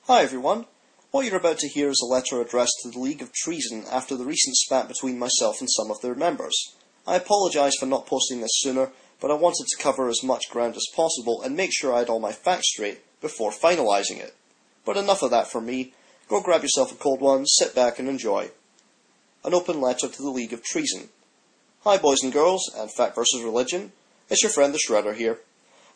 Hi everyone. What you're about to hear is a letter addressed to the League of Treason after the recent spat between myself and some of their members. I apologise for not posting this sooner, but I wanted to cover as much ground as possible and make sure I had all my facts straight before finalising it. But enough of that for me. Go grab yourself a cold one, sit back and enjoy. An open letter to the League of Treason. Hi boys and girls, and Fact vs Religion. It's your friend the Shredder here.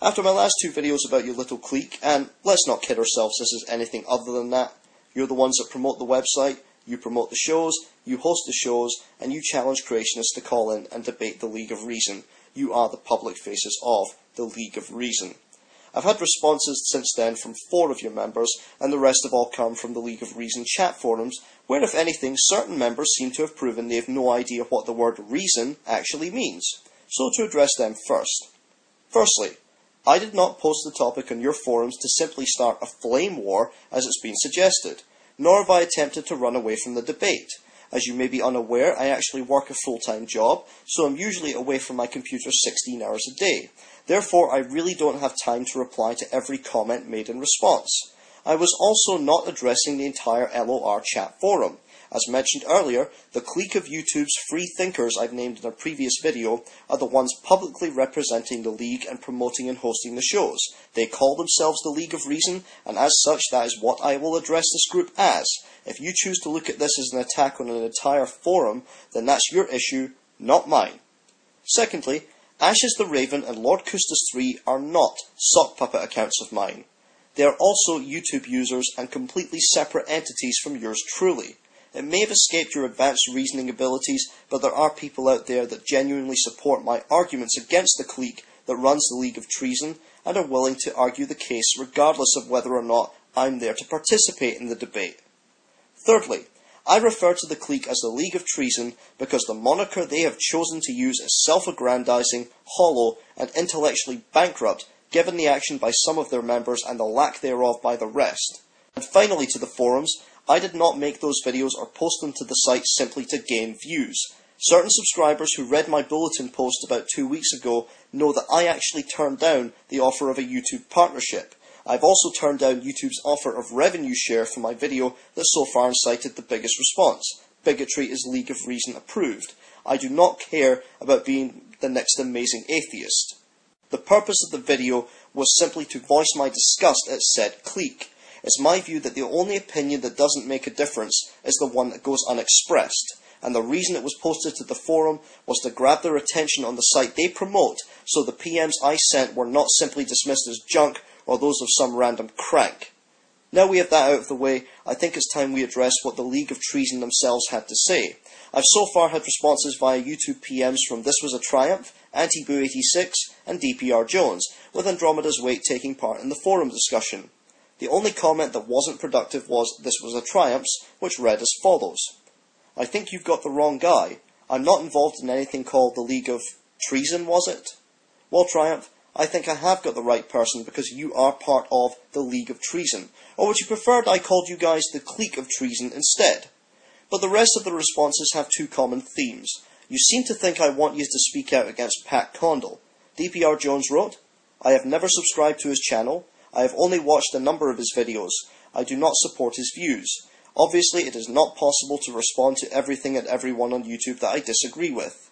After my last two videos about your little clique, and let's not kid ourselves, this is anything other than that. You're the ones that promote the website, you promote the shows, you host the shows, and you challenge creationists to call in and debate the League of Reason. You are the public faces of the League of Reason. I've had responses since then from 4 of your members, and the rest have all come from the League of Reason chat forums, where if anything, certain members seem to have proven they have no idea what the word reason actually means. So to address them first. Firstly, I did not post the topic on your forums to simply start a flame war, as it's been suggested, nor have I attempted to run away from the debate. As you may be unaware, I actually work a full-time job, so I'm usually away from my computer 16 hours a day. Therefore, I really don't have time to reply to every comment made in response. I was also not addressing the entire LOR chat forum. As mentioned earlier, the clique of YouTube's free thinkers I've named in a previous video are the ones publicly representing the League and promoting and hosting the shows. They call themselves the League of Reason, and as such that is what I will address this group as. If you choose to look at this as an attack on an entire forum, then that's your issue, not mine. Secondly, Ashes the Raven and Lord Custis 3 are not sock puppet accounts of mine. They are also YouTube users and completely separate entities from yours truly. It may have escaped your advanced reasoning abilities, but there are people out there that genuinely support my arguments against the clique that runs the League of Treason and are willing to argue the case regardless of whether or not I'm there to participate in the debate. Thirdly, I refer to the clique as the League of Treason because the moniker they have chosen to use is self-aggrandizing, hollow, and intellectually bankrupt given the action by some of their members and the lack thereof by the rest. And finally to the forums, I did not make those videos or post them to the site simply to gain views. Certain subscribers who read my bulletin post about 2 weeks ago know that I actually turned down the offer of a YouTube partnership. I've also turned down YouTube's offer of revenue share for my video that so far incited the biggest response. Bigotry is League of Reason approved. I do not care about being the next amazing atheist. The purpose of the video was simply to voice my disgust at said clique. It's my view that the only opinion that doesn't make a difference is the one that goes unexpressed, and the reason it was posted to the forum was to grab their attention on the site they promote, so the PMs I sent were not simply dismissed as junk or those of some random crank. Now we have that out of the way, I think it's time we address what the League of Treason themselves had to say. I've so far had responses via YouTube PMs from This Was a Triumph, Anti-Boo86, and DPR Jones, with Andromeda's Wake taking part in the forum discussion. The only comment that wasn't productive was This Was a Triumph's, which read as follows. I think you've got the wrong guy. I'm not involved in anything called the League of Treason, was it? Well, Triumph, I think I have got the right person because you are part of the League of Treason. Or would you prefer that I called you guys the Clique of Treason instead? But the rest of the responses have 2 common themes. You seem to think I want you to speak out against Pat Condell. DPR Jones wrote, I have never subscribed to his channel. I have only watched a number of his videos. I do not support his views. Obviously, it is not possible to respond to everything and everyone on YouTube that I disagree with.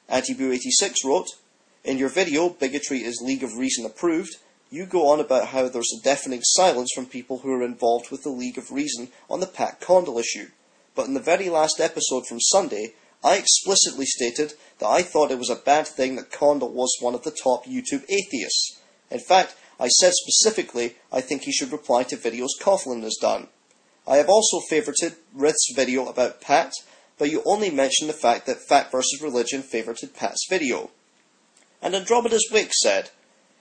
Anti-Boo86 wrote, in your video, Bigotry is League of Reason approved, you go on about how there's a deafening silence from people who are involved with the League of Reason on the Pat Condell issue. But in the very last episode from Sunday, I explicitly stated that I thought it was a bad thing that Condell was one of the top YouTube atheists. In fact, I said specifically I think he should reply to videos Coughlin has done. I have also favorited Rith's video about Pat, but you only mentioned the fact that Fact vs Religion favorited Pat's video. And Andromeda's Wake said,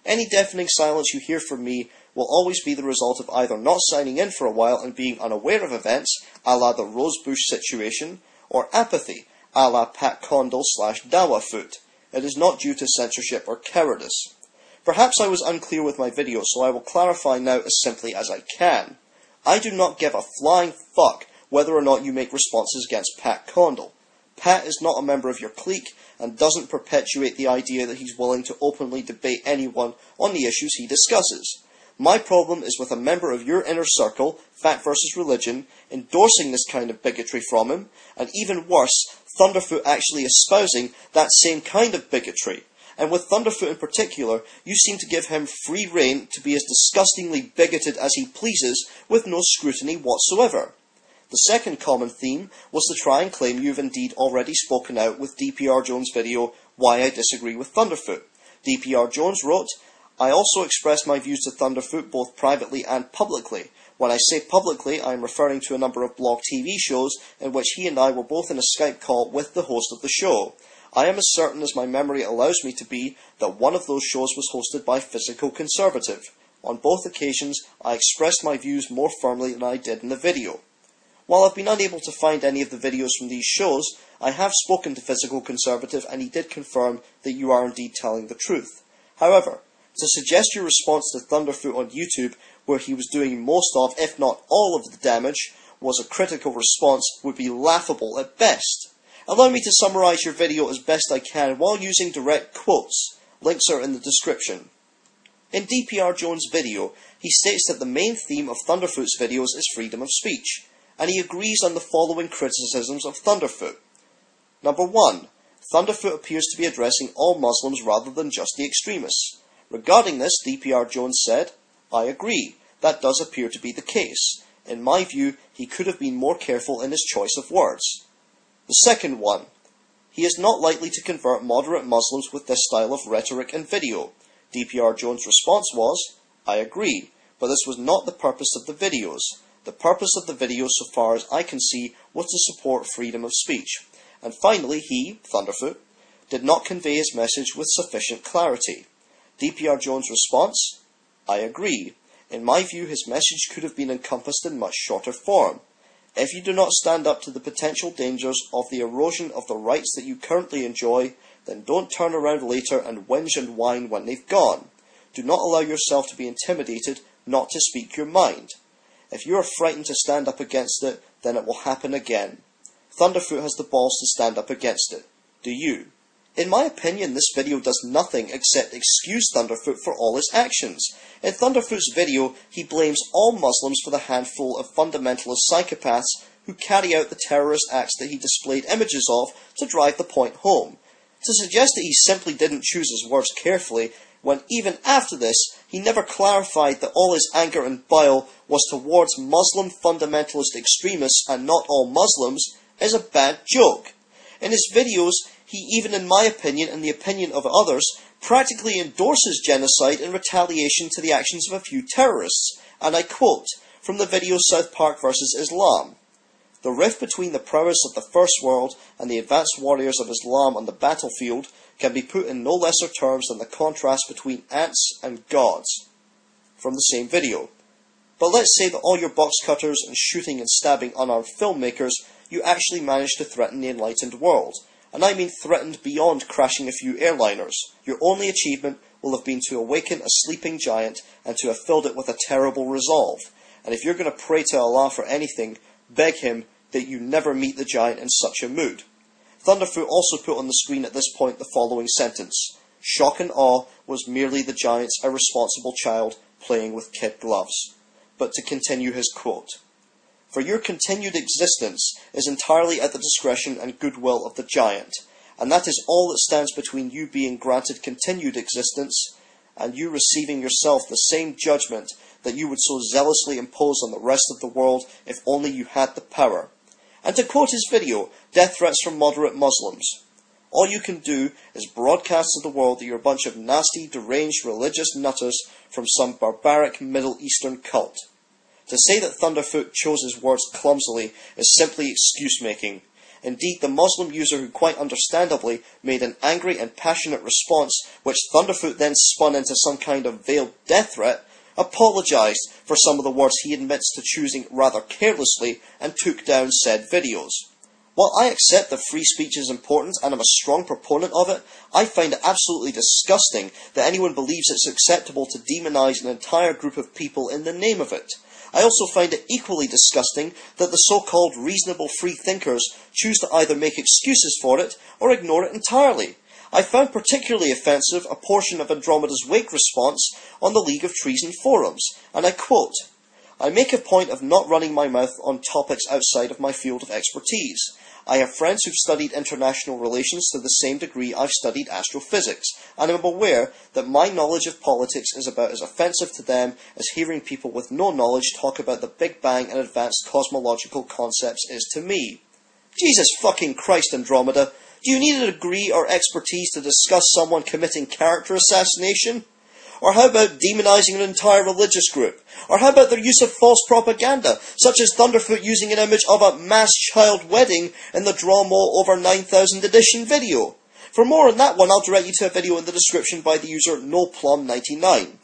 any deafening silence you hear from me will always be the result of either not signing in for a while and being unaware of events, a la the Rosebush situation, or apathy, a la Pat Condell/Dawafoot. It is not due to censorship or cowardice. Perhaps I was unclear with my video, so I will clarify now as simply as I can. I do not give a flying fuck whether or not you make responses against Pat Condell. Pat is not a member of your clique and doesn't perpetuate the idea that he's willing to openly debate anyone on the issues he discusses. My problem is with a member of your inner circle, Fact vs. Religion, endorsing this kind of bigotry from him, and even worse, Thunderfoot actually espousing that same kind of bigotry. And with Thunderfoot in particular, you seem to give him free rein to be as disgustingly bigoted as he pleases, with no scrutiny whatsoever. The second common theme was to try and claim you've indeed already spoken out with DPR Jones' video, Why I Disagree with Thunderfoot. DPR Jones wrote, I also expressed my views to Thunderfoot both privately and publicly. When I say publicly, I am referring to a number of blog TV shows in which he and I were both in a Skype call with the host of the show. I am as certain as my memory allows me to be that one of those shows was hosted by Physical Conservative. On both occasions, I expressed my views more firmly than I did in the video. While I've been unable to find any of the videos from these shows, I have spoken to Physical Conservative and he did confirm that you are indeed telling the truth. However, to suggest your response to Thunderfoot on YouTube, where he was doing most of, if not all of the damage, was a critical response, would be laughable at best. Allow me to summarise your video as best I can while using direct quotes. Links are in the description. In DPR Jones' video, he states that the main theme of Thunderfoot's videos is freedom of speech, and he agrees on the following criticisms of Thunderfoot. Number 1. Thunderfoot appears to be addressing all Muslims rather than just the extremists. Regarding this, DPR Jones said, I agree, that does appear to be the case. In my view, he could have been more careful in his choice of words. The second one, he is not likely to convert moderate Muslims with this style of rhetoric and video. DPR Jones' response was, I agree, but this was not the purpose of the videos. The purpose of the videos, so far as I can see, was to support freedom of speech. And finally, he, Thunderfoot, did not convey his message with sufficient clarity. DPR Jones' response, I agree. In my view, his message could have been encompassed in much shorter form. If you do not stand up to the potential dangers of the erosion of the rights that you currently enjoy, then don't turn around later and whinge and whine when they've gone. Do not allow yourself to be intimidated not to speak your mind. If you are frightened to stand up against it, then it will happen again. Thunderfoot has the balls to stand up against it. Do you? In my opinion, this video does nothing except excuse Thunderfoot for all his actions. In Thunderfoot's video, he blames all Muslims for the handful of fundamentalist psychopaths who carry out the terrorist acts that he displayed images of to drive the point home. To suggest that he simply didn't choose his words carefully, when even after this, he never clarified that all his anger and bile was towards Muslim fundamentalist extremists and not all Muslims, is a bad joke. In his videos, he even, in my opinion and the opinion of others, practically endorses genocide in retaliation to the actions of a few terrorists, and I quote from the video South Park vs. Islam. The rift between the prowess of the First World and the advanced warriors of Islam on the battlefield can be put in no lesser terms than the contrast between ants and gods. From the same video. But let's say that all your box cutters and shooting and stabbing unarmed filmmakers, you actually managed to threaten the enlightened world. And I mean threatened beyond crashing a few airliners. Your only achievement will have been to awaken a sleeping giant and to have filled it with a terrible resolve. And if you're going to pray to Allah for anything, beg him that you never meet the giant in such a mood. Thunderfoot also put on the screen at this point the following sentence. Shock and awe was merely the giant's irresponsible child playing with kid gloves. But to continue his quote. For your continued existence is entirely at the discretion and goodwill of the giant, and that is all that stands between you being granted continued existence and you receiving yourself the same judgment that you would so zealously impose on the rest of the world if only you had the power. And to quote his video, death threats from moderate Muslims. All you can do is broadcast to the world that you're a bunch of nasty, deranged religious nutters from some barbaric Middle Eastern cult. To say that Thunderfoot chose his words clumsily is simply excuse-making. Indeed, the Muslim user who quite understandably made an angry and passionate response, which Thunderfoot then spun into some kind of veiled death threat, apologized for some of the words he admits to choosing rather carelessly and took down said videos. While I accept that free speech is important and am a strong proponent of it, I find it absolutely disgusting that anyone believes it's acceptable to demonize an entire group of people in the name of it. I also find it equally disgusting that the so-called reasonable free thinkers choose to either make excuses for it or ignore it entirely. I found particularly offensive a portion of Andromeda's Wake response on the League of Treason forums, and I quote, "I make a point of not running my mouth on topics outside of my field of expertise. I have friends who've studied international relations to the same degree I've studied astrophysics, and I'm aware that my knowledge of politics is about as offensive to them as hearing people with no knowledge talk about the Big Bang and advanced cosmological concepts is to me." Jesus fucking Christ, Andromeda. Do you need a degree or expertise to discuss someone committing character assassination? Or how about demonizing an entire religious group? Or how about their use of false propaganda, such as Thunderfoot using an image of a mass child wedding in the Dramo over 9000 edition video? For more on that one, I'll direct you to a video in the description by the user NoPlum99.